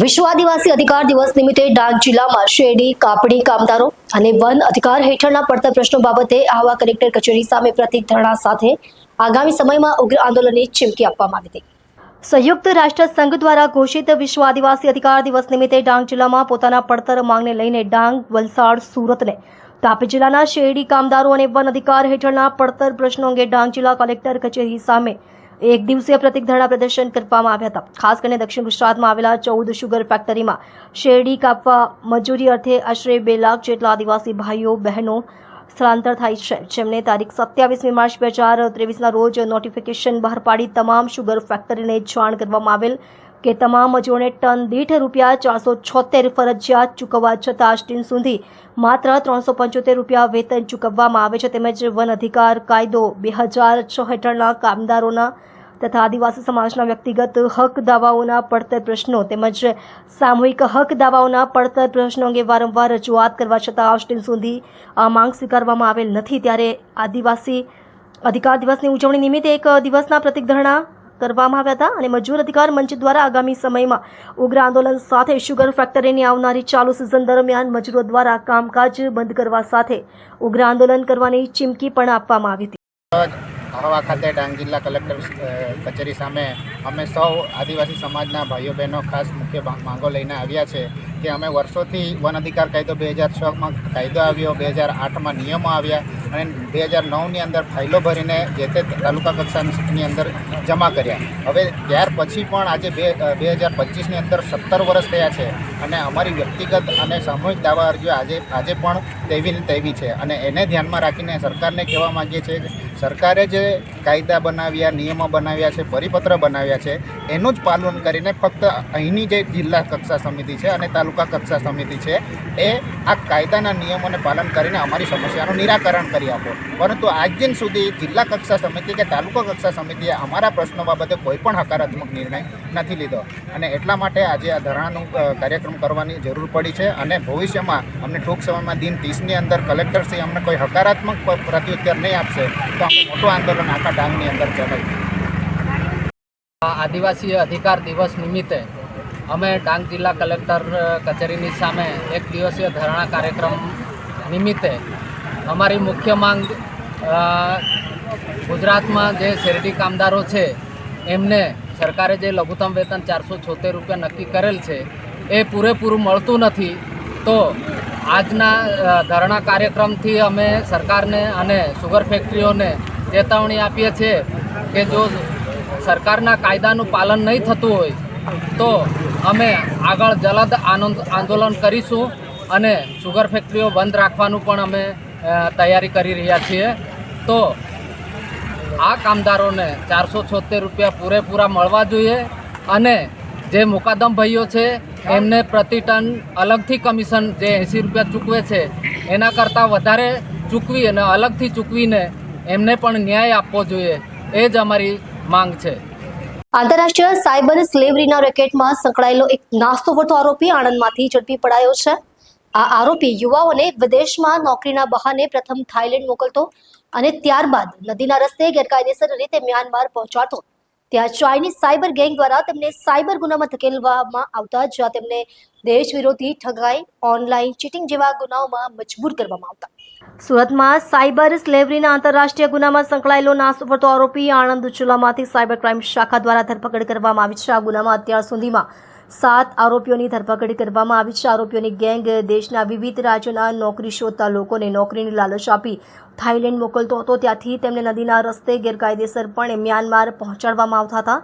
વિશ્વ આદિવાસી અધિકાર દિવસ નિમિત્તે ડાંગ જિલ્લામાં શેરડી કાપડી કામદારો અને વન અધિકાર હેઠળના પડતર પ્રશ્નો બાબતે આહવા કલેક્ટર કચેરી સામે પ્રતિક ધરણા સાથે આગામી સમયમાં ઉગ્ર આંદોલનની ચીમકી આપવામાં આવી હતી। સંયુક્ત રાષ્ટ્ર સંઘ દ્વારા ઘોષિત વિશ્વ આદિવાસી અધિકાર દિવસ નિમિત્તે ડાંગ જિલ્લામાં પોતાના પડતર માંગને લઈને ડાંગ, વલસાડ, સુરત ને તાપી જિલ્લાના શેરડી કામદારો અને વન અધિકાર હેઠળના પડતર પ્રશ્નો અંગે ડાંગ જિલ્લા કલેક્ટર કચેરી સામે એક દિવસીય પ્રતિક ધરણા પ્રદર્શન કરવામાં આવ્યા હતા। ખાસ કરીને દક્ષિણ ગુજરાતમાં આવેલા 14 શુગર ફેક્ટરીમાં શેરડી કાપવા મજૂરી અર્થે આશરે 2 લાખ જેટલા આદિવાસી ભાઈઓ બહેનો સ્થળાંતર થાય છે, જેમને તારીખ 27 માર્ચ 2023ના રોજ નોટિફિકેશન બહાર પાડી તમામ શુગર ફેક્ટરીને જાણ કરવામાં આવેલ કે તમામ મજૂરોને ટન દીઠ ₹476 ફરજિયાત ચૂકવવા છતાં આજ દિન સુધી માત્ર ₹375 વેતન ચૂકવવામાં આવે છે। તેમજ વન અધિકાર કાયદો 2006 હેઠળના કામદારોના તથા આદિવાસી સમાજના વ્યક્તિગત હક દાવાઓના પડતર પ્રશ્નો તેમજ સામૂહિક હક દાવાઓના પડતર પ્રશ્નો અંગે વારંવાર રજૂઆત કરવા છતાં આજ દિન સુધી આ માંગ સ્વીકારવામાં આવેલ નથી। ત્યારે આદિવાસી અધિકાર દિવસની ઉજવણી નિમિત્તે એક દિવસના પ્રતિક ધરણા કરવામાં આવ્યા હતા અને મજૂર અધિકાર મંચ દ્વારા આગામી સમયમાં ઉગ્ર આંદોલન સાથે શુગર ફેક્ટરીની આવનારી ચાલુ સિઝન દરમિયાન મજૂરો દ્વારા કામકાજ બંધ કરવા સાથે ઉગ્ર આંદોલન કરવાની ચીમકી પણ આપવામાં આવી હતી। આહવા ખાતે ડાંગ જિલ્લા કલેક્ટર કચેરી સામે અમે સૌ આદિવાસી સમાજના ભાઈઓ બહેનો ખાસ મુખ્ય માંગો લઈને આવ્યા છે કે અમે વર્ષોથી વન અધિકાર કાયદો 2006માં કાયદો આવ્યો, 2008માં નિયમો આવ્યા અને 2009ની અંદર ફાઇલો ભરીને જે તે તાલુકા કક્ષાની અંદર જમા કર્યા। હવે ત્યાર પછી પણ આજે 2025ની અંદર 17 વર્ષ થયા છે અને અમારી વ્યક્તિગત અને સામૂહિક દાવા અરજીઓ આજે પણ તેવી છે અને એને ધ્યાનમાં રાખીને સરકારને કહેવા માગીએ છીએ કે સરકારે જે કાયદા બનાવ્યા, નિયમો બનાવ્યા છે, પરિપત્ર બનાવ્યા છે એનું જ પાલન કરીને ફક્ત અહીંની જે જિલ્લા કક્ષા સમિતિ છે અને તાલુકા કક્ષા સમિતિ છે એ આ કાયદાના નિયમોને પાલન કરીને અમારી સમસ્યાનું નિરાકરણ કરી આપો। પરંતુ આજ દિન સુધી જિલ્લા કક્ષા સમિતિ કે તાલુકા કક્ષા સમિતિએ અમારા પ્રશ્નો બાબતે કોઈ પણ હકારાત્મક નિર્ણય નથી લીધો અને એટલા માટે આજે આ ધરણાનું કાર્યક્રમ કરવાની જરૂર પડી છે અને ભવિષ્યમાં અમને ટૂંક સમયમાં દિન 30ની અંદર કલેક્ટરશ્રી અમને કોઈ હકારાત્મક પ્રત્યુત્તર નહીં આપશે તો અમે મોટું આંદોલન આખા ડાંગની અંદર ચલાવીશું। આદિવાસી અધિકાર દિવસ નિમિત્તે અમે ડાંગ જિલ્લા કલેક્ટર કચેરીની સામે એક દિવસીય ધરણા કાર્યક્રમ નિમિત્તે અમારી મુખ્ય માંગ ગુજરાતમાં જે શેરડી કામદારો છે એમને સરકારે જે લઘુત્તમ વેતન ₹476 નક્કી કરેલ છે એ પૂરેપૂરું મળતું નથી। તો આજના ધરણા કાર્યક્રમથી અમે સરકારને અને શુગર ફેક્ટરીઓને ચેતવણી આપીએ છીએ કે જો સરકારના કાયદાનું પાલન નહીં થતું હોય તો અમે આગળ જલદ આંદોલન કરીશું અને શુગર ફેક્ટરીઓ બંધ રાખવાનું પણ અમે તૈયારી કરી રહ્યા છીએ। તો આ કામદારોને ₹476 પૂરેપૂરા મળવા જોઈએ અને જે મુકાદમ ભાઈઓ છે એમને પ્રતિ ટન અલગથી કમિશન જે ₹80 ચૂકવે છે એના કરતાં વધારે ચૂકવી અને અલગથી ચૂકવીને એમને પણ ન્યાય આપવો જોઈએ, એ જ અમારી માંગ છે। આંતરરાષ્ટ્રીય સાયબર સ્લેવરીના રેકેટમાં સંકળાયેલો એક નાસ્તો વળતો આરોપી આણંદમાંથી ઝડપી પડાયો છે। આ આરોપી યુવાઓને વિદેશમાં નોકરીના બહાને પ્રથમ થાઈલેન્ડ મોકલતો અને ત્યારબાદ નદીના રસ્તે ગેરકાયદેસર રીતે મ્યાનમાર પહોંચાડતો। ત્યાં ચાઇનીઝ સાયબર ગેંગ દ્વારા તેમને સાયબર ગુનામાં ધકેલવામાં આવતા, જ્યાં તેમને દેશ વિરોધી ઠગાઈ, ઓનલાઈન ચીટિંગ જેવા ગુનાઓમાં મજબૂર કરવામાં આવતા। સુરતમાં સાયબર સ્લેવરીના આંતરરાષ્ટ્રીય ગુનામાં સંકળાયેલો નાસ્તો વળતો આરોપી આણંદ જિલ્લામાંથી સાયબર ક્રાઇમ શાખા દ્વારા ધરપકડ કરવામાં આવી છે। આ ગુનામાં અત્યાર સુધીમાં 7 આરોપીઓની ધરપકડ કરવામાં આવી છે। આરોપીઓની ગેંગ દેશના વિવિધ રાજ્યોના નોકરી શોધતા લોકોને નોકરીની લાલચ આપી થાઈલેન્ડ મોકલતો હતો, ત્યાંથી તેમને નદીના રસ્તે ગેરકાયદેસરપણે મ્યાનમાર પહોંચાડવામાં આવતા હતા।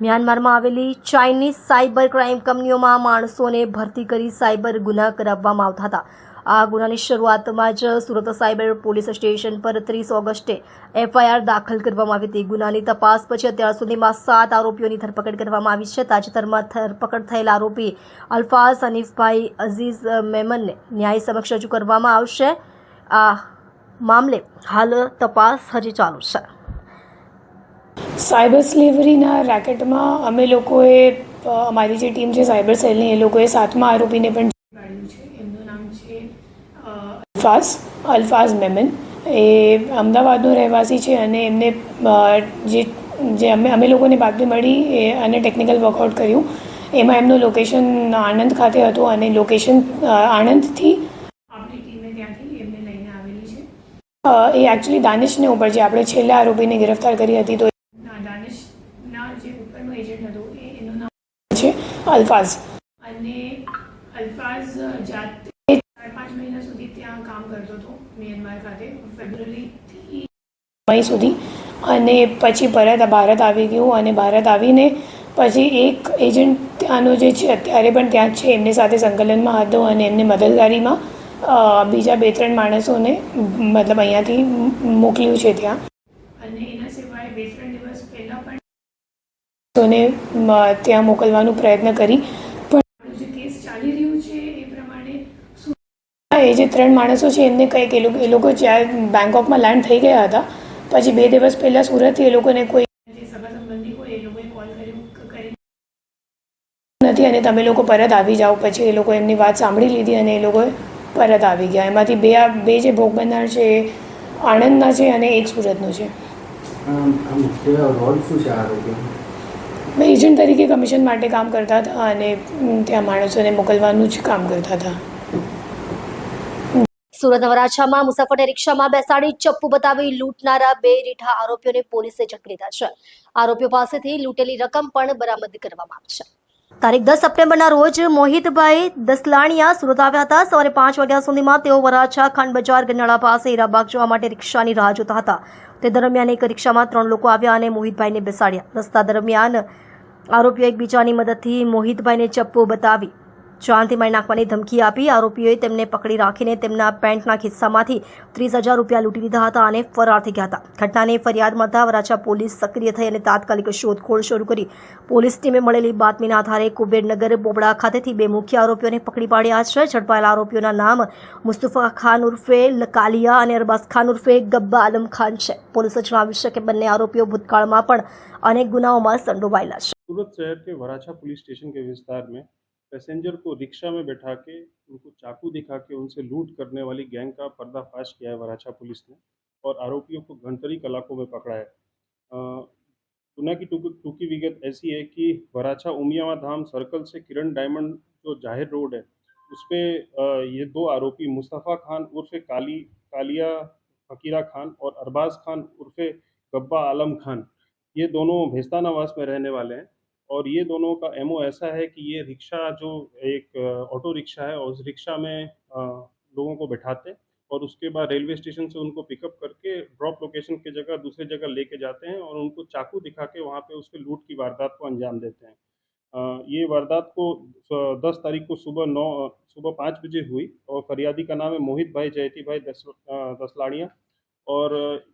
મ્યાનમારમાં આવેલી ચાઇનીઝ સાયબર ક્રાઇમ કંપનીઓમાં માણસોને ભરતી કરી સાયબર ગુના કરાવવામાં આવતા હતા। આ ગુનાની શરૂઆતમાં જ સુરત સાયબર પોલીસ સ્ટેશન પર 30 ઓગસ્ટે FIR દાખલ કરવામાં આવી હતી। ગુનાની તપાસ પછી અત્યાર સુધીમાં 7 આરોપીઓની ધરપકડ કરવામાં આવી છે। તાજેતરમાં ધરપકડ થયેલા આરોપી અલ્ફાઝ હનીફભાઈ અઝીઝ મેમનને ન્યાય સમક્ષ રજૂ કરવામાં આવશે। આ મામલે હાલ તપાસ હજી ચાલુ છે। સાયબર સ્લેવરીના રેકેટમાં અમે લોકોએ અમારી જે ટીમ છે સાયબર સેલની એ લોકોએ 7મા આરોપીને પણ પાડ્યું છે। એમનું નામ છે અલ્ફાઝ મેમન। એ અમદાવાદનો રહેવાસી છે અને એમને જે અમે લોકોને બાતમી મળી અને ટેકનિકલ વર્કઆઉટ કર્યું એમાં એમનું લોકેશન આણંદ ખાતે હતું અને લોકેશન આણંદથી આપણી ટીમે ત્યાંથી એમને લઈને આવેલી છે. એ એકચ્યુઅલી દાનિશને ઉપર જે આપણે છેલ્લા આરોપીને ગિરફ્તાર કરી હતી તો દાનિશના જે ઉપરનો એજન્ટ હતો એનું નામ છે અલ્ફાઝ. અને અલ્ફાઝ જાતે 4-5 મહિના સુધી ત્યાં કામ કરતો હતો મ્યાનમાર ખાતે, ફેબ્રુઆરીથી મઈ સુધી. અને પછી પરત ભારત આવી ગયું અને ભારત આવીને પછી એક એજન્ટ ત્યાંનો જે છે અત્યારે પણ ત્યાં જ છે એમની સાથે સંકલનમાં હતો અને એમને મદદગારીમાં બીજા 2-3 માણસોને મતલબ અહીંયાથી મોકલ્યું છે ત્યાં. અને એના સિવાય 2-3 દિવસ પહેલાં પણ ત્યાં મોકલવાનો પ્રયત્ન કરી પણ જે કેસ ચાલી રહ્યું છે એ પ્રમાણે એ જે 3 માણસો છે એમને કંઈક એ લોકો જ્યાં બેંકોકમાં લેન્ડ થઈ ગયા હતા પછી 2 દિવસ પહેલાં સુરતથી એ લોકોને કોઈ જે સગા સંબંધી હોય એ લોકોએ કોલ કરી નથી અને તમે લોકો પરત આવી જાઓ. પછી એ લોકો એમની વાત સાંભળી લીધી અને એ લોકો પરત આવી ગયા. એમાંથી બે જે ભોગ બનનાર છે એ આણંદના છે અને એક સુરતનો છે. એજન્ટ તરીકે કમિશન માટે કામ કરતા હતા અને ત્યાં માણસોને મોકલવાનું જ કામ કરતા હતા. સુરતના વરાછામાં મુસાફરને રિક્ષામાં બેસાડી ચપ્પુ બતાવી લૂંટનારા 2 રીઢા આરોપીઓને પોલીસે ઝડપી લીધા છે. આરોપીઓ પાસેથી લૂંટેલી રકમ પણ બરામદ કરવામાં આવી છે. તારીખ 10 સપ્ટેમ્બરના રોજ મોહિતભાઈ દસલાણીયા સુરત આવ્યા હતા. સવારે 5 વાગ્યા સુધીમાં તેઓ વરાછા ખાંડ બજાર ગરનાળા પાસે હીરાબાગ જવા માટે રિક્ષાની રાહ જોતા હતા. તે દરમિયાન એક રિક્ષામાં 3 લોકો આવ્યા અને મોહિતભાઈને બેસાડ્યા. રસ્તા દરમિયાન આરોપીઓ એકબીજાની મદદથી મોહિતભાઈને ચપ્પુ બતાવી જાનથી મારી નાખવાની ધમકી આપી. આરોપીઓએ તેમને પકડી રાખીને તેમના પેન્ટના ખિસ્સામાંથી 30,000 રૂપિયા લૂંટી લીધા હતા અને ફરાર થઈ ગયા હતા. ઘટનાની ફરિયાદ મળતા વરાછા પોલીસ સક્રિય થઈ અને તાત્કાલિક શોધખોળ શરૂ કરી. પોલીસ ટીમે મળેલી બાતમીના આધારે કુબેરનગર બોબડા ખાતેથી 2 મુખ્ય આરોપીઓને પકડી પાડ્યા છે. ઝડપાયેલા આરોપીઓના નામ મુસ્તફા ખાન ઉર્ફે લકાલિયા અને અરબાઝ ખાન ઉર્ફે ગબ્બા આલમ ખાન છે. પોલીસે જણાવ્યું છે કે બંને આરોપીઓ ભૂતકાળમાં પણ अनेक गुनाहों में संडोवाયેલા છે. सूरत शहर के वराछा पुलिस स्टेशन के विस्तार में पैसेंजर को रिक्शा में बैठा के उनको चाकू दिखा के उनसे लूट करने वाली गैंग का पर्दाफाश किया है वराछा पुलिस ने और आरोपियों को घंटरी इलाकों में पकड़ा है. गुना की टूकी विगत ऐसी है कि वराछा उमियावा धाम सर्कल से किरण डायमंड जो जाहिर रोड है उस पर ये 2 आरोपी मुस्तफ़ा खान उर्फे कालिया फकीरा खान और अरबाज खान उर्फे गब्बा आलम खान ये दोनों भेस्तानावास में रहने वाले हैं. और ये दोनों का एमओ ऐसा है कि ये रिक्शा जो एक ऑटो रिक्शा है और उस रिक्शा में लोगों को बैठाते और उसके बाद रेलवे स्टेशन से उनको पिकअप करके ड्रॉप लोकेशन की जगह दूसरी जगह लेके जाते हैं और उनको चाकू दिखा के वहाँ पे उसके लूट की वारदात को अंजाम देते हैं. ये वारदात को 10 तारीख को सुबह 5 बजे हुई और फरियादी का नाम है मोहित भाई जयती भाई दसलाड़िया और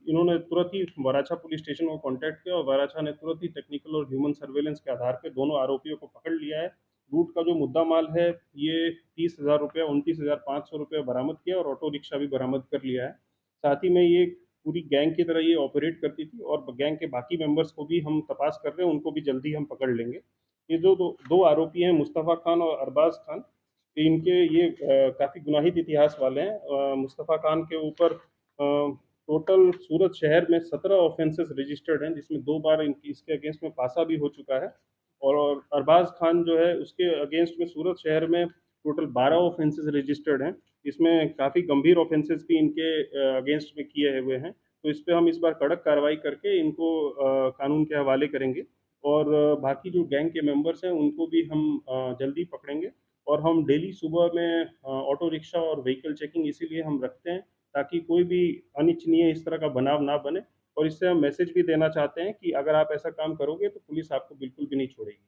इन्होंने तुरंत ही वराछा पुलिस स्टेशन को कांटेक्ट किया और वराछा ने तुरंत ही टेक्निकल और ह्यूमन सर्वेलेंस के आधार पे दोनों आरोपियों को पकड़ लिया है. लूट का जो मुद्दा माल है ये 30,000 रुपये 29,500 रुपये बरामद किया और ऑटो रिक्शा भी बरामद कर लिया है. साथ ही में ये पूरी गैंग की तरह ये ऑपरेट करती थी और गैंग के बाकी मेंबर्स को भी हम तपास कर रहे हैं, उनको भी जल्दी हम पकड़ लेंगे. ये जो दो आरोपी हैं मुस्तफ़ा खान और अरबाज खान, इनके ये काफ़ी गुनाहित इतिहास वाले हैं. मुस्तफ़ा खान के ऊपर टोटल सूरत शहर में 17 ऑफेंसेस रजिस्टर्ड हैं जिसमें 2 बार इसके अगेंस्ट में पासा भी हो चुका है. और अरबाज खान जो है उसके अगेंस्ट में सूरत शहर में टोटल 12 ऑफेंसेस रजिस्टर्ड हैं. इसमें काफ़ी गंभीर ऑफेंसेस भी इनके अगेंस्ट में किए हुए हैं. तो इस पर हम इस बार कड़क कार्रवाई करके इनको कानून के हवाले करेंगे और बाकी जो गैंग के मेंबर्स हैं उनको भी हम जल्दी पकड़ेंगे. और हम डेली सुबह में ऑटो रिक्शा और व्हीकल चेकिंग इसीलिए हम रखते हैं ताकि कोई भी अनिच्छनीय इस तरह का बनाव ना बने. और इससे हम मैसेज भी देना चाहते हैं कि अगर आप ऐसा काम करोगे तो पुलिस आपको बिल्कुल भी नहीं छोड़ेगी.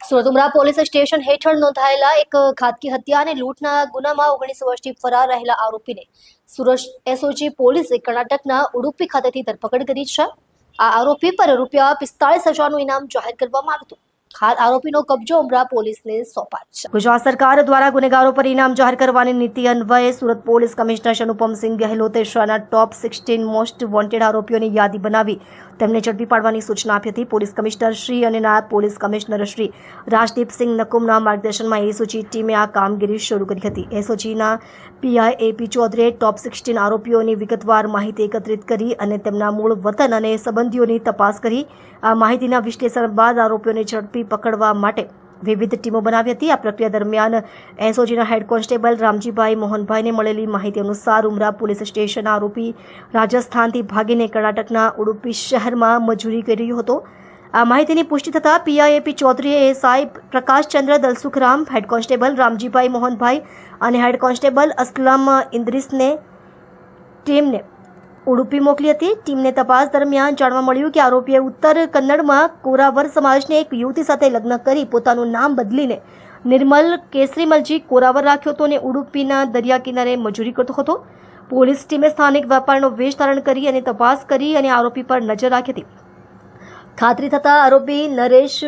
સુરત ઉમરા પોલીસ સ્ટેશન હેઠળ નોંધાયેલા એક ઘાતકી હત્યા અને લૂંટના ગુનામાં 19 વર્ષથી ફરાર રહેલા આરોપીને સુરત એસઓજી પોલીસે કર્ણાટકના ઉડુપી ખાતેથી ધરપકડ કરી છે. આ આરોપી પર રૂપિયા 45,000નું ઇનામ જાહેર કરવામાં આવ્યું હતું. હાલ આરોપીનો કબજો ઉમરા પોલીસને સોંપાયો છે. ગુજરાત સરકાર દ્વારા ગુનેગારો પર ઇનામ જાહેર કરવાની નીતિ અન્વયે સુરત પોલીસ કમિશનર અનુપમસિંહ ગહેલોતે શહેરના ટોપ 16 મોસ્ટ વોન્ટેડ આરોપીઓની યાદી બનાવી તેમને ઝડપી પાડવાની સૂચના આપી હતી. પોલીસ કમિશનર શ્રી અને નાયબ પોલીસ કમિશનર શ્રી રાજદીપસિંહ નકુમના માર્ગદર્શનમાં એસઓજી ટીમે આ કામગીરી શરૂ કરી હતી. એસઓજીના પીઆઈ એપી ચૌધરીએ ટોપ 16 આરોપીઓની વિગતવાર માહિતી એકત્રિત કરી અને તેમના મૂળ વતન અને સંબંધીઓની તપાસ કરી. આ માહિતીના વિશ્લેષણ બાદ આરોપીઓને ઝડપી આરોપી પકડવા માટે વિવિધ ટીમો બનાવી હતી. આ પ્રક્રિયા દરમિયાન એસઓજીના હેડ કોન્સ્ટેબલ રામજીભાઈ મોહનભાઈને મળેલી માહિતી અનુસાર ઉમરા પોલીસ સ્ટેશન આરોપી રાજસ્થાનથી ભાગીને કર્ણાટકના ઉડુપી શહેરમાં મજૂરી કરી રહ્યો હતો. આ માહિતીની પુષ્ટિ થતાં પીઆઈએપી ચૌધરીએ ASI Prakashchandra Dalsukhram, head constable Ramjibhai Mohanbhai અને હેડ કોન્સ્ટેબલ અસલમ ઇન્દ્રિસને ટીમને ઉડુપી મોકલી હતી. ટીમને તપાસ દરમિયાન જાણવા મળ્યું કે આરોપીએ ઉત્તર કન્નડમાં કોરાવર સમાજની એક યુવતી સાથે લગ્ન કરી પોતાનું નામ બદલીને નિર્મલ કેસરીમલજી કોરાવર રાખ્યો હતો અને ઉડુપીના દરિયા કિનારે મજૂરી કરતો હતો. પોલીસ ટીમે સ્થાનિક વેપારનો વેશ ધારણ કરી અને તપાસ કરી અને આરોપી પર નજર રાખી હતી. ખાતરી થતાં આરોપી નરેશ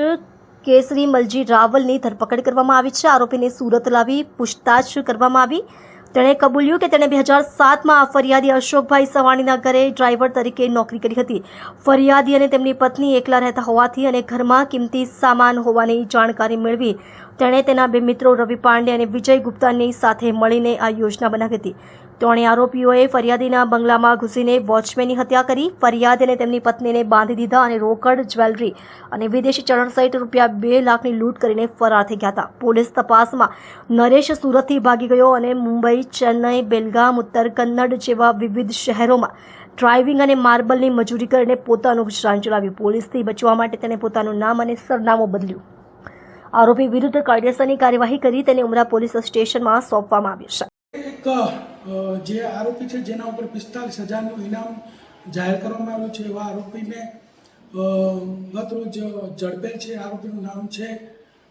કેસરીમલજી રાવલની ધરપકડ કરવામાં આવી છે. આરોપીને સુરત લાવી પૂછતાછ કરવામાં આવી. તેણે કબૂલ્યું કે તેણે 2007માં આ ફરિયાદી અશોકભાઈ સવાણીના ઘરે ડ્રાઈવર તરીકે નોકરી કરી હતી. ફરિયાદી અને તેમની પત્ની એકલા રહેતા હોવાથી અને ઘરમાં કિંમતી સામાન હોવાની જાણકારી મેળવી તેણે તેના બે મિત્રો રવિ પાંડે અને વિજય ગુપ્તાની સાથે મળીને આ યોજના બનાવી હતી. ત્રણેય આરોપીઓએ ફરિયાદીના બંગલામાં ઘૂસીને વોચમેનની હત્યા કરી. ફરિયાદી અને તેમની પત્નીને બાંધી દીધા અને રોકડ, જ્વેલરી અને વિદેશી ચલણ સહિત રૂપિયા 2 લાખની લૂંટ કરીને ફરાર થઈ ગયા હતા. પોલીસ તપાસમાં નરેશ સુરતથી ભાગી ગયો અને મુંબઈ, ચેન્નઈ, બેલગામ, ઉત્તર કન્નડ જેવા વિવિધ શહેરોમાં ડ્રાઇવિંગ અને માર્બલની મજૂરી કરીને પોતાનું ગુજરાન ચલાવ્યું. પોલીસથી બચવા માટે તેણે પોતાનું નામ અને સરનામું બદલ્યું. આરોપી વિરુદ્ધ કાયદેસરની કાર્યવાહી કરી તેને ઉમરા પોલીસ સ્ટેશનમાં સોંપવામાં આવ્યું છે. એક જે આરોપી છે જેના ઉપર 45,000નું ઇનામ જાહેર કરવામાં આવ્યું છે એવા આરોપીને ગત રોજ ઝડપેલ છે. આરોપીનું નામ છે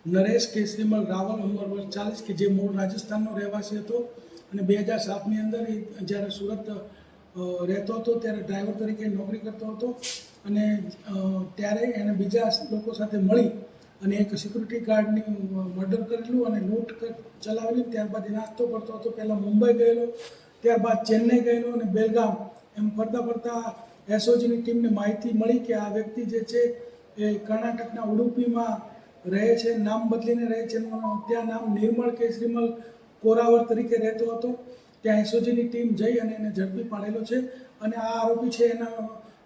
નરેશ કેસરીમલ રાવલ, ઉંમર વર્ષ 40, કે જે મૂળ રાજસ્થાનનો રહેવાસી હતો અને 2007ની અંદર જ્યારે સુરત રહેતો હતો ત્યારે ડ્રાઈવર તરીકે નોકરી કરતો હતો અને ત્યારે એને બીજા લોકો સાથે મળી અને એક સિક્યુરિટી ગાર્ડની મર્ડર કરેલું અને લૂંટ ચલાવેલી. ત્યારબાદ એ નાસ્તો કરતો હતો. પહેલાં મુંબઈ ગયેલો, ત્યારબાદ ચેન્નઈ ગયેલો અને બેલગામ એમ ફરતા એસઓજીની ટીમને માહિતી મળી કે આ વ્યક્તિ જે છે એ કર્ણાટકના ઉડુપીમાં રહે છે, નામ બદલીને રહે છે. ત્યાં નામ નિર્મળ કેસરીમલ કોરાવર તરીકે રહેતો હતો. ત્યાં એસઓજીની ટીમ જઈ અને એને ઝડપી પાડેલો છે અને આ આરોપી છે એના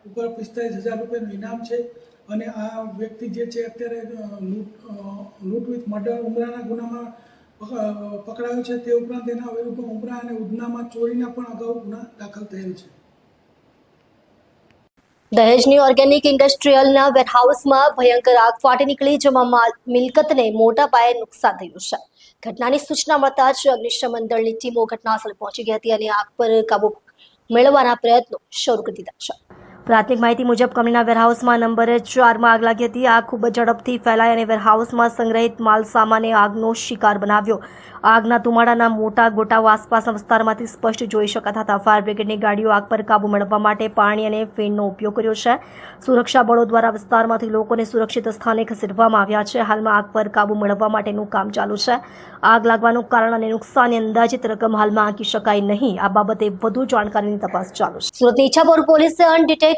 ઉપર 45,000 રૂપિયાનું ઇનામ છે. અને આ વ્યક્તિ જે છે અત્યારે લૂંટ વિથ મર્ડર ઉમરાના ગુનામાં પકડાયો છે. તે ઉપરાંત એના વિરુદ્ધમાં ઉમરા અને ઉધનામાં ચોરીના પણ અગાઉ ગુના દાખલ થયેલ છે. દહેજની ઓર્ગેનિક ઇન્ડસ્ટ્રીયલના વેરહાઉસમાં ભયંકર આગ ફાટી નીકળી, જેમાં મિલકતને મોટા પાયે નુકસાન થયું છે. ઘટનાની સૂચના મળતા જ અગ્નિશમન દળની ટીમો ઘટનાસ્થળે પહોંચી ગઈ હતી અને આગ પર કાબુ મેળવવાના પ્રયત્નો શરૂ કરી દીધા છે. પ્રાથમિક માહિતી મુજબ કંપનીના વેરહાઉસમાં નંબર 4માં આગ લાગી હતી. આગ ખૂબ જ ઝડપથી ફેલાઈ અને વેરહાઉસમાં સંગ્રહિત માલ સામાને આગનો શિકાર બનાવ્યો. આગના ધુમાડાના મોટા ગોટાઓ આસપાસના વિસ્તારમાંથી સ્પષ્ટ જોઈ શકાતા હતા. ફાયર બ્રિગેડની ગાડીઓ આગ પર કાબુ મેળવવા માટે પાણી અને ફેનનો ઉપયોગ કર્યો છે. સુરક્ષા બળો દ્વારા વિસ્તારમાંથી લોકોને સુરક્ષિત સ્થાને ખસેડવામાં આવ્યા છે. હાલમાં આગ પર કાબુ મેળવવા માટેનું કામ ચાલુ છે. આગ લાગવાનું કારણ અને નુકસાનની અંદાજિત રકમ હાલમાં આંકી શકાય નહીં. આ બાબતે વધુ જાણકારીની તપાસ ચાલુ છે. સુરતની ઈચ્છાપુર પોલીસે અનડિટેક્ટેડ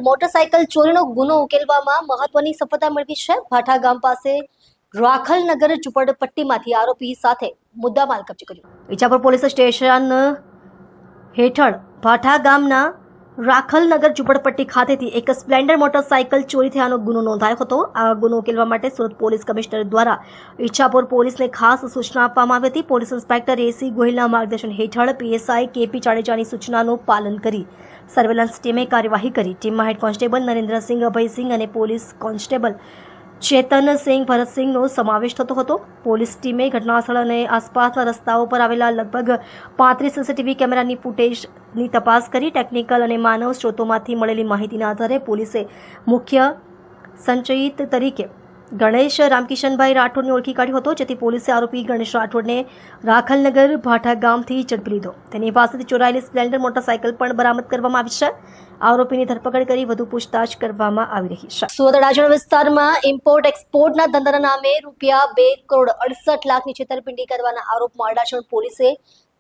મોટરસાયકલ ચોરીનો ગુનો ઉકેલવામાં મહત્વની સફળતા મેળવી છે. ભાઠા ગામ પાસે રાખલનગર ઝુંપડપટ્ટીમાંથી આરોપી સાથે મુદ્દામાલ કબજે કર્યો. ઈચ્છાપુર પોલીસ સ્ટેશન હેઠળ ભાઠા ગામના રાખલનગર ઝુંપડપટ્ટી ખાતેથી એક સ્પ્લેન્ડર મોટરસાયકલ ચોરી થયાનો ગુનો નોંધાયો હતો. આ ગુનો ઉકેલવા માટે સુરત પોલીસ કમિશનર દ્વારા ઈચ્છાપુર પોલીસને ખાસ સૂચના આપવામાં આવી હતી. પોલીસ ઇન્સ્પેક્ટર એસી ગોહિલના માર્ગદર્શન હેઠળ પીએસઆઈ કેપી જાડેજાની સૂચનાનું પાલન કરી સર્વેલન્સ ટીમે કાર્યવાહી કરી. ટીમમાં હેડ કોન્સ્ટેબલ નરેન્દ્રસિંહ, અભયસિંહ અને પોલીસ કોન્સ્ટેબલ ચેતનસિંહ, ભરતસિંહનો સમાવેશ થતો હતો. પોલીસ ટીમે ઘટનાસ્થળ અને આસપાસના રસ્તાઓ પર આવેલા લગભગ 35 સીસીટીવી કેમેરાની ફૂટેજની તપાસ કરી. ટેકનિકલ અને માનવ સ્ત્રોતોમાંથી મળેલી માહિતીના આધારે પોલીસે મુખ્ય સંચયિત તરીકે ગણેશ રામકિશનભાઈ રાઠોડને ઓળખી કાઢ્યો હતો, જેથી પોલીસે આરોપી ગણેશ રાઠોડને રાખલનગર ભાઠા ગામથી ઝડપી લીધો. તેની પાસેથી ચોરાયેલી સ્પ્લેન્ડર મોટરસાયકલ પણ બરામદ કરવામાં આવી છે. આરોપીની ધરપકડ કરી વધુ પૂછતાછ કરવામાં આવી રહી છે. સુરત અડાજણ વિસ્તારમાં ઇમ્પોર્ટ એક્સપોર્ટના ધંધાના નામે રૂપિયા 2,68,00,000ની છેતરપિંડી કરવાના આરોપમાં અડાજણ પોલીસે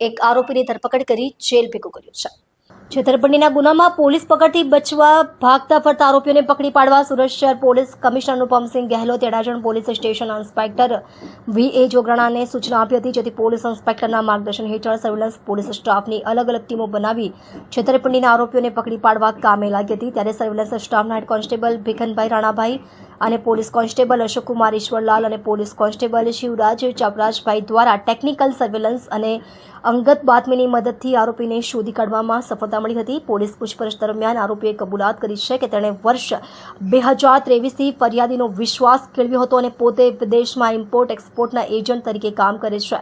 એક આરોપીની ધરપકડ કરી જેલ ભેગો કર્યો છે. છેતરપિંડીના ગુનામાં પોલીસ પકડથી બચવા ભાગતા ફરતા આરોપીઓને પકડી પાડવા સુરત શહેર પોલીસ કમિશનર અનુપમસિંહ ગહેલોતે Adajan police station inspector V A. જોગરાણાને સૂચના આપી હતી, જેથી પોલીસ ઇન્સ્પેક્ટરના માર્ગદર્શન હેઠળ સર્વેલન્સ પોલીસ સ્ટાફની અલગ અલગ ટીમો બનાવી છેતરપિંડીના આરોપીઓને પકડી પાડવા કામે લાગી હતી. ત્યારે સર્વેલન્સ સ્ટાફના હેડ કોન્સ્ટેબલ ભીખનભાઈ રાણાભાઈ અને પોલીસ કોન્સ્ટેબલ અશોકકુમાર ઈશ્વરલાલ અને પોલીસ કોન્સ્ટેબલ શિવરાજ ચાપરાજભાઈ દ્વારા ટેકનિકલ સર્વેલન્સ અને અંગત બાતમીની મદદથી આરોપીને શોધી કાઢવામાં સફળતા મળી હતી. પોલીસ પૂછપરછ દરમિયાન આરોપીએ કબૂલાત કરી છે કે તેણે વર્ષ 2023થી ફરિયાદીનો વિશ્વાસ કેળવ્યો હતો અને પોતે વિદેશમાં ઇમ્પોર્ટ એક્સપોર્ટના એજન્ટ તરીકે કામ કરે છે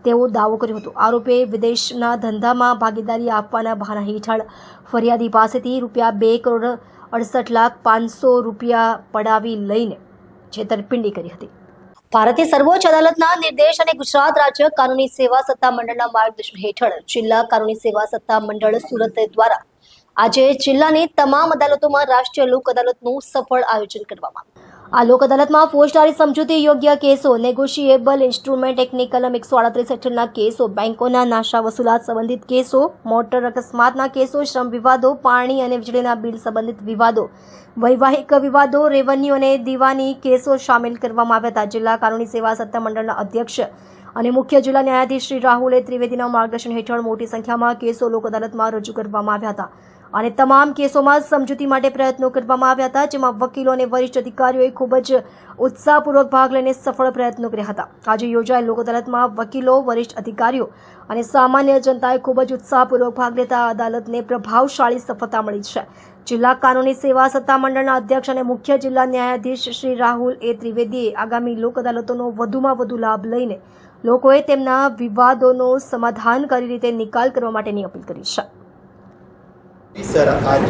તેવો દાવો કર્યો હતો. આરોપીએ વિદેશના ધંધામાં ભાગીદારી આપવાના બહાના હેઠળ ફરિયાદી પાસેથી ₹2,68,05,00,000 પડાવી લઈને છેતરપિંડી કરી હતી. ભારતીય સર્વોચ્ચ અદાલતના નિર્દેશ અને ગુજરાત રાજ્ય કાનૂની સેવા સત્તા મંડળના માર્ગદર્શન હેઠળ જિલ્લા કાનૂની સેવા સત્તા મંડળ સુરત દ્વારા આજે જિલ્લાની તમામ અદાલતોમાં રાષ્ટ્રીય લોક અદાલતનું સફળ આયોજન કરવામાં આવ્યું. આ લોક અદાલતમાં ફોજદારી સમજૂતી યોગ્ય કેસો, નેગોશિયેબલ ઇન્સ્ટ્રુમેન્ટ એક્ટની કલમ 138 હેઠળના કેસો, બેંકોના નાશા વસૂલાત સંબંધિત કેસો, મોટર અકસ્માતના કેસો, શ્રમ વિવાદો, પાણી અને વીજળીના બિલ સંબંધિત વિવાદો, વૈવાહિક વિવાદો, રેવન્યુ અને દીવાની કેસો સામેલ કરવામાં આવ્યા હતા. જિલ્લા કાનૂની સેવા સત્તા મંડળના અધ્યક્ષ અને મુખ્ય જિલ્લા ન્યાયાધીશ શ્રી રાહુલ ત્રિવેદીના માર્ગદર્શન હેઠળ મોટી સંખ્યામાં કેસો લોક અદાલતમાં રજૂ કરવામાં આવ્યા હતા અને તમામ કેસોમાં સમજૂતી માટે પ્રયત્નો કરવામાં આવ્યા હતા, જેમાં વકીલો અને વરિષ્ઠ અધિકારીઓએ ખૂબ જ ઉત્સાહપૂર્વક ભાગ લઈને સફળ પ્રયત્નો કર્યા હતા. આજે યોજાયેલ લોક અદાલતમાં વકીલો, વરિષ્ઠ અધિકારીઓ અને સામાન્ય જનતાએ ખૂબ જ ઉત્સાહપૂર્વક ભાગ લેતા અદાલતને પ્રભાવશાળી સફળતા મળી છે. જિલ્લા કાનૂની સેવા સત્તા મંડળના અધ્યક્ષ અને મુખ્ય જિલ્લા ન્યાયાધીશ શ્રી રાહુલ ત્રિવેદીએ આગામી લોક અદાલતોનો વધુમાં વધુ લાભ લઈને લોકોએ તેમના વિવાદોનો સમાધાન કરી રીતે નિકાલ કરવા માટેની અપીલ કરી છે. सर, आज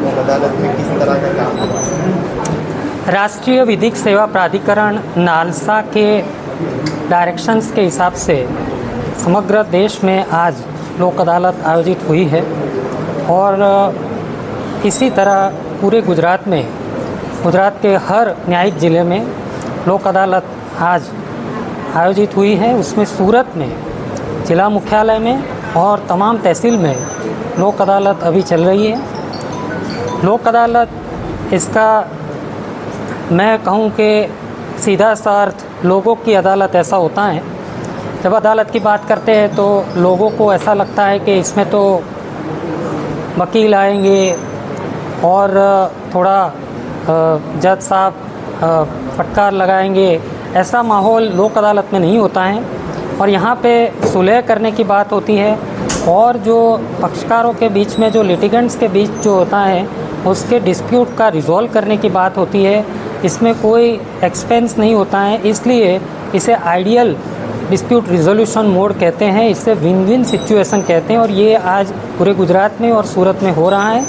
लोक अदालत में किस तरह का काम हुआ? राष्ट्रीय विधिक सेवा प्राधिकरण नालसा के डायरेक्शंस के हिसाब से समग्र देश में आज लोक अदालत आयोजित हुई है और इसी तरह पूरे गुजरात के हर न्यायिक ज़िले में लोक अदालत आज आयोजित हुई है. उसमें सूरत में जिला मुख्यालय में और तमाम तहसील में लोक अदालत अभी चल रही है. लोक अदालत इसका मैं कहूँ कि सीधा सा अर्थ लोगों की अदालत ऐसा होता है. जब अदालत की बात करते हैं तो लोगों को ऐसा लगता है कि इसमें तो वकील आएंगे और थोड़ा जज साहब फटकार लगाएंगे. ऐसा माहौल लोक अदालत में नहीं होता है और यहाँ पे सुलह करने की बात होती है और जो पक्षकारों के बीच में जो लिटिगेंट्स के बीच जो होता है उसके डिस्प्यूट का रिजॉल्व करने की बात होती है. इसमें कोई एक्सपेंस नहीं होता है, इसलिए इसे आइडियल डिस्प्यूट रिजोल्यूशन मोड कहते हैं. इससे विन विन सिचुएशन कहते हैं और ये आज पूरे गुजरात में और सूरत में हो रहा है.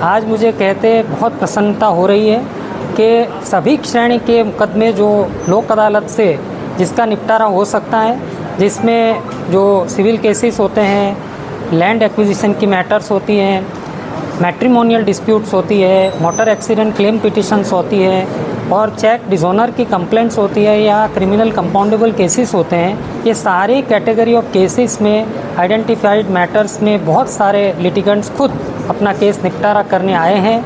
आज मुझे कहते बहुत प्रसन्नता हो रही है कि सभी श्रेणी के मुकदमे जो लोक अदालत से जिसका निपटारा हो सकता है, जिसमें जो सिविल केसेस होते हैं, लैंड एक्विजिशन की मैटर्स होती हैं, मैट्रिमोनियल डिस्प्यूट्स होती है, मोटर एक्सीडेंट क्लेम पिटिशंस होती है और चेक डिसऑनर की कंप्लेंट्स होती है या क्रिमिनल कंपाउंडेबल केसेस होते हैं, ये सारी कैटेगरी ऑफ केसेस में आइडेंटिफाइड मैटर्स में बहुत सारे लिटिगेंट्स खुद अपना केस निपटारा करने आए हैं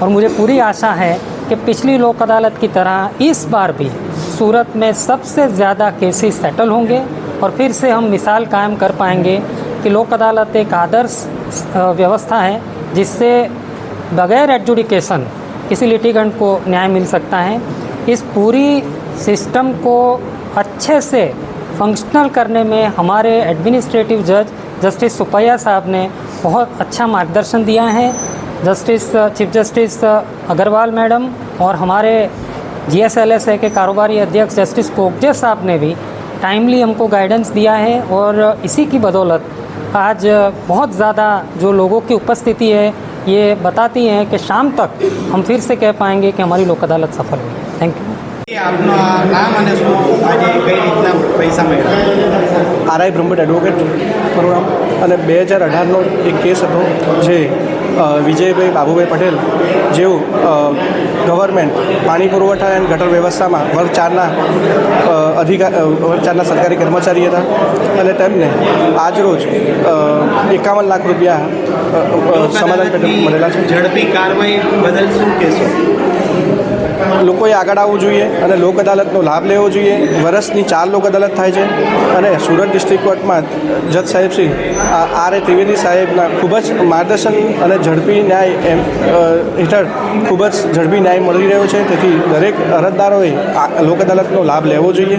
और मुझे पूरी आशा है कि पिछली लोक अदालत की तरह इस बार भी सूरत में सबसे ज़्यादा केसेस सेटल होंगे और फिर से हम मिसाल कायम कर पाएंगे कि लोक अदालत एक आदर्श व्यवस्था है जिससे बगैर एडजुडिकेशन किसी लिटिगेंट को न्याय मिल सकता है. इस पूरी सिस्टम को अच्छे से फंक्शनल करने में हमारे एडमिनिस्ट्रेटिव जज जस्टिस सुपैया साहब ने बहुत अच्छा मार्गदर्शन दिया है. चीफ जस्टिस अग्रवाल मैडम और हमारे GSLSA के कारोबारी अध्यक्ष जस्टिस कोकजे साहब ने भी टाइमली हमको गाइडेंस दिया है और इसी की बदौलत आज बहुत ज़्यादा जो लोगों की उपस्थिति है ये बताती हैं कि शाम तक हम फिर से कह पाएंगे कि हमारी लोक अदालत सफल हुई. Thank you. આપનું નામ અને શું આજે કઈ રીતના પૈસા મળ્યા? આરઆઈ બ્રહ્મભટ્ટ એડવોકેટ મારું નામ. અને 2018નો એક કેસ હતો જે વિજયભાઈ બાબુભાઈ પટેલ જેઓ ગવર્મેન્ટ પાણી પુરવઠા અને ગટર વ્યવસ્થામાં વર્ગ 4ના સરકારી કર્મચારી હતા અને તેમને આજરોજ 51 લાખ રૂપિયા સમાધાન પેટે મળેલા છે. ઝડપી કાર્યવાહી બદલ શું કહેશો? લોકોએ આગળ આવવું જોઈએ અને લોક અદાલતનો લાભ લેવો જોઈએ. વર્ષની 4 લોક અદાલત થાય છે અને સુરત ડિસ્ટ્રિક્ટ કોર્ટમાં જજ સાહેબ શ્રી R.A. ત્રિવેદી સાહેબના ખૂબ જ માર્ગદર્શન અને ઝડપી ન્યાય હેઠળ ખૂબ જ ઝડપી ન્યાય મળી રહ્યો છે. તેથી દરેક અરજદારોએ આ લોક અદાલતનો લાભ લેવો જોઈએ.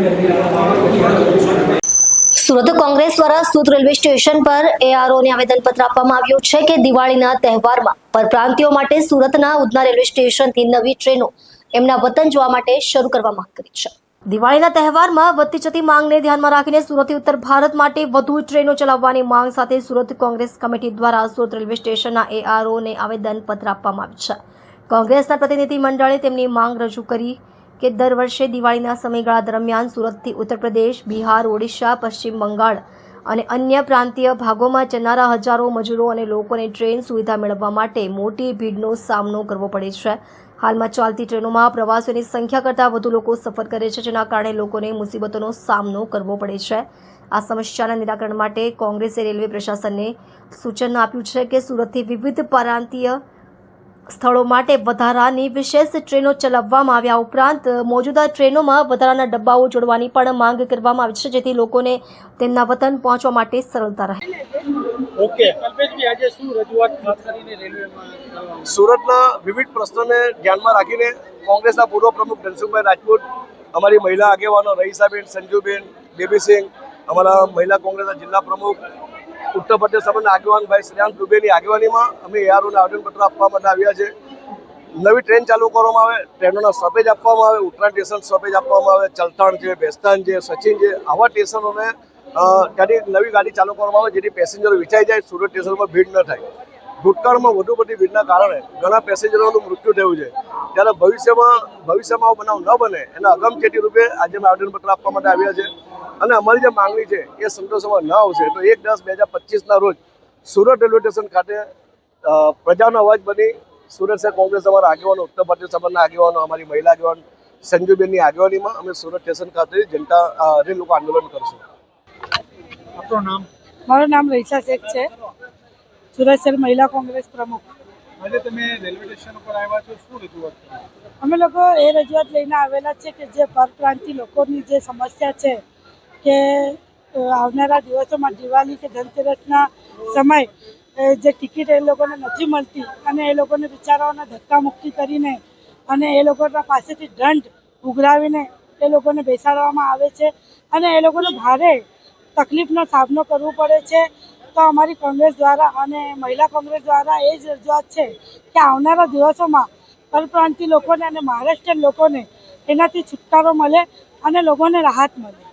સુરત કોંગ્રેસ દ્વારા સુરત રેલવે સ્ટેશન પર AROને આવેદનપત્ર આપવામાં આવ્યું છે કે દિવાળીના તહેવારમાં પરપ્રાંતિયો માટે સુરતના ઉધના રેલવે સ્ટેશનથી નવી ટ્રેનો એમના વતન જવા માટે શરૂ કરવા માંગ કરી છે. દિવાળીના તહેવારમાં વધતી જતી માંગને ધ્યાનમાં રાખીને સુરતથી ઉત્તર ભારત માટે વધુ ટ્રેનો ચલાવવાની માંગ સાથે સુરત કોંગ્રેસ કમિટી દ્વારા સુરત રેલવે સ્ટેશનના AROને આવેદનપત્ર આપવામાં આવ્યું છે. કોંગ્રેસના પ્રતિનિધિ મંડળે તેમની માંગ રજૂ કરી કે દર વર્ષે દિવાળીના સમયગાળા દરમિયાન સુરતથી ઉત્તર પ્રદેશ, બિહાર, ઓડિશા, પશ્ચિમ બંગાળ અને અન્ય પ્રાંતીય ભાગોમાં જનારા હજારો મજૂરો અને લોકોને ટ્રેન સુવિધા મેળવવા માટે મોટી ભીડનો સામનો કરવો પડે છે. હાલમાં ચાલતી ટ્રેનોમાં પ્રવાસીઓની સંખ્યા કરતાં વધુ લોકો સફર કરે છે, જેના કારણે લોકોને મુસીબતોનો સામનો કરવો પડે છે. આ સમસ્યાના નિરાકરણ માટે કોંગ્રેસે રેલવે પ્રશાસનને સૂચન આપ્યું છે કે સુરતથી વિવિધ પ્રાંતીય સ્થળો માટે વધારાની વિશેષ ટ્રેનો ચલાવવામાં આવ્યા ઉપરાંત મોજૂદા ટ્રેનોમાં વધારાના ડબ્બાઓ જોડવાની પણ માંગ કરવામાં આવી છે, જેથી લોકોને તેમના વતન પહોંચવા માટે સરળતા રહે. સુરતના વિવિધ પ્રશ્નોને ધ્યાનમાં રાખીને કોંગ્રેસના પૂર્વ પ્રમુખ ધનસુખભાઈ રાજપૂત, અમારી મહિલા આગેવાનો રહીસાબેન, સંજુબેન, બેબીસિંહ, અમારા મહિલા કોંગ્રેસના જિલ્લા પ્રમુખ ઉત્તર પ્રદેશ સમાજના આગેવાન ભાઈ શ્રેયાંશ દુબેની આગેવાનીમાં અમે AROને આવેદનપત્ર આપવા માટે આવ્યા છે. નવી ટ્રેન ચાલુ કરવામાં આવે, ટ્રેનોના સ્ટોપેજ આપવામાં આવે, ઉત્તરાયણ સ્ટેશન સ્ટોપેજ આપવામાં આવે, ચલથાણ છે, ભેસ્તાન છે, સચિન છે, આવા સ્ટેશનોને ત્યાંથી નવી ગાડી ચાલુ કરવામાં આવે જેથી પેસેન્જરો વિચાઈ જાય, સુરત સ્ટેશનમાં ભીડ ન થાય. ભૂતકાળમાં વધુ પડતી ભીડના કારણે ઘણા પેસેન્જરોનું મૃત્યુ થયું છે. ત્યારે ભવિષ્યમાં આવો બનાવ ન બને એના અગમચેતી રૂપે આજે અમે આવેદનપત્ર આપવા માટે આવ્યા છે. અને અમારી જે માંગણી છે એ સંતોષવામાં ન આવશે તો 1/10/2025ના રોજ સુરત રેલવે સ્ટેશન ખાતે પ્રજાનો અવાજ બની સુરત શહેર કોંગ્રેસ અમારા આગેવાનો, ઉત્તર પ્રદેશ સમાજના આગેવાનો, અમારી મહિલા આગેવાન સંજુબેનની આગેવાનીમાં અમે સુરત સ્ટેશન ખાતે જનતા રેલ લોકો આંદોલન કરશું. આપનું નામ? મારું નામ રહીસા શેખ છે, સુરત શહેર મહિલા કોંગ્રેસ પ્રમુખ. આજે તમે રેલવે સ્ટેશન ઉપર આવ્યા છો, શું રજૂઆત? અમે લોકો એ રજૂઆત લઈને આવેલા છે કે જે પરપ્રાંતિ લોકોની જે સમસ્યા છે કે આવનારા દિવસોમાં દિવાળી કે ધનતેરસના સમય જે ટિકિટ એ લોકોને નથી મળતી અને એ લોકોને બિચારાઓને ધક્કામુક્કી કરીને અને એ લોકોના પાસેથી દંડ ઉઘરાવીને એ લોકોને બેસાડવામાં આવે છે અને એ લોકોને ભારે તકલીફનો સામનો કરવો પડે છે. તો અમારી કોંગ્રેસ દ્વારા અને મહિલા કોંગ્રેસ દ્વારા એ જ રજૂઆત છે કે આવનારા દિવસોમાં પરપ્રાંતિ લોકોને અને મહારાષ્ટ્રીયન લોકોને એનાથી છુટકારો મળે અને લોકોને રાહત મળે.